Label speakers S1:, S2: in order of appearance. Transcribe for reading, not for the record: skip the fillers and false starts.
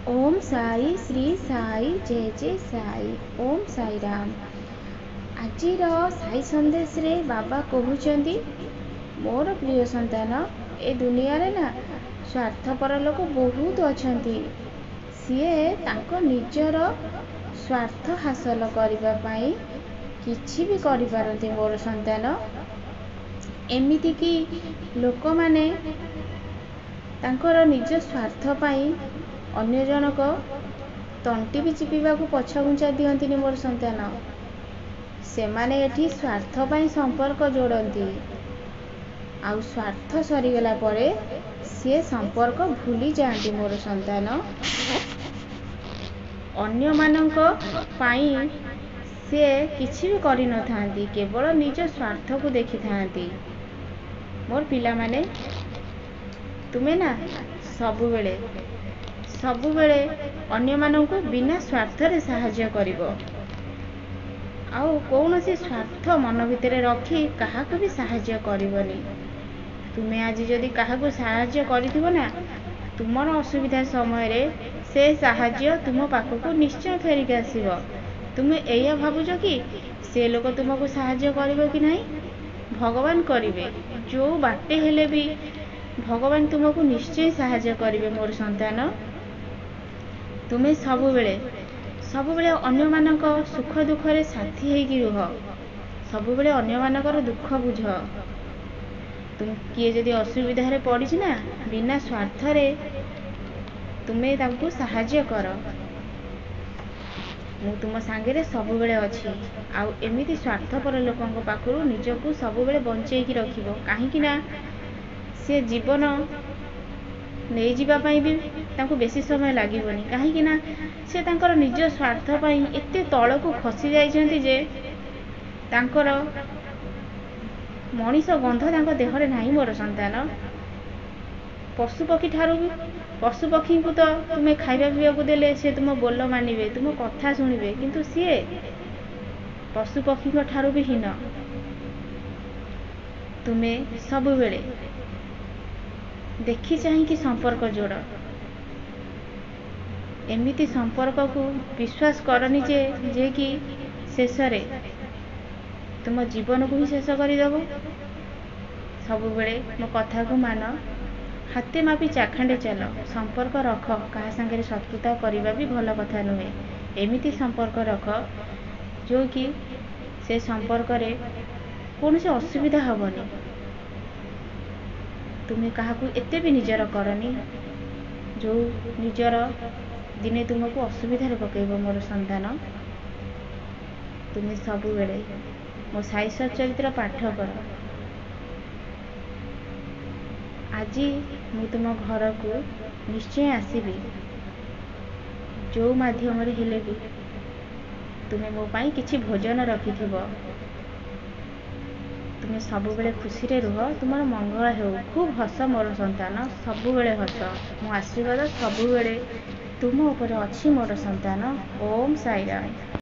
S1: ओम साई श्री साई जय जय साई। ओम साई राम। आजिर साई संदेश रे बाबा कहउचंदी मोर प्रिय संतान ए दुनिया रे ना स्वार्थपर लोक बहुत अछंती। सीए तांको निजर स्वार्थ हासिल करबा पाई किछि भी करि पारंती मोर संतान। एमिति कि लोक माने तांकर निज स्वार्थ पाई अन्य जनक तंटी भी चिपिबा को पछघुंचा दियंतिनी मोर संतान। सेमाने एठी स्वार्थ पाई संपर्क जोड़ती आउ स्वार्थ सरीगला परे से संपर्क भूली जाती मोर संतान। अन्य मानक पाई से किछि भी करि न थांती, केवल निज स्वार्थ को देखि थांती। मोर पिला माने तुमे ना सबुबेले अन्य मानक बिना स्वार्थ रे सहाय्य करिवो आउ कौनसी स्वार्थ मन भितरे रखी काहाको भी सहाय्य करिवनी। तुमे आज जदि काहाको सहाय्य करिथिबो ना तुमर असुविधा समय रे से सहाय्य तुम पाखको निश्चय फेरिक आसीबो। तुमे एया भाबुछ कि से लोक तुमको सहाय्य करिवो कि नहीं? भगवान करिवे। जो बाटे हेले भी भगवान तुमको निश्चय सहाय्य करिवे मोर संतान। तुमे सबुबेले अन्य मानक सुख दुख रे साथी हेकि रुह। सबुबेले अन्य मानकर दुख बुझ। तुम किए जदि असुविधा रे पड़ी ना बिना स्वार्थ रे तुमे तांको सहाय्य कर। मु तुम सांगे सबुबेले अछि आउ एमिति स्वार्थपर लोकंक पाखरु निजको सबुबेले बंचेकी रखिबो। काहेकि ना से जीवन नहीं जीवा पाई भी तांको बेसी समय लागिबनी। काहेकि ना से तांकर निज स्वार्थ पाई एते तळको खसी जाइछंती जे तांकर मनीष गंध तांको देहरे नाही मोर संतान। पशुपक्षी को तो तुमे खाइबा पीवा को देले से तुम बोल मानिबे, तुम कथा शुणिबे, किंतु सीए पशुपक्षी को ठारू भी हीन। तुमे सबुबेले देखि चाहिए संपर्क जोड़। एमिति संपर्क को विश्वास करनी जे कि शेष रे तुम जीवन को ही शेष करदेव। सबुबेले मो कथा को मान, हाथे मापी चाखंडे चल, संपर्क रख। कहा संगे शत्रुता करवा भी भल कथा नुहे। एमिति संपर्क रख जो कि से संपर्क रे कौन से असुविधा हबनी। तुम्हें काहाकू एते भी निजर करनी जो निजर दिने तुमको असुविधा पकेब मोर संतान। तुम्हें सबुबेले मो साई सच्चरित्र पाठ कर। आज मु तुम घर को निश्चय आसबि जो माध्यम रे हेले भी तुम्हें मो पाई किछि भोजन रखिथिबो। तुम सबुबेले खुशी रे रुह। तुमर मंगल हो। खूब हस मोर संतान, सबुबेले हस। मो आशीर्वाद सबुबेले तुम ऊपर अछि मोर संतान। ओम साई राम।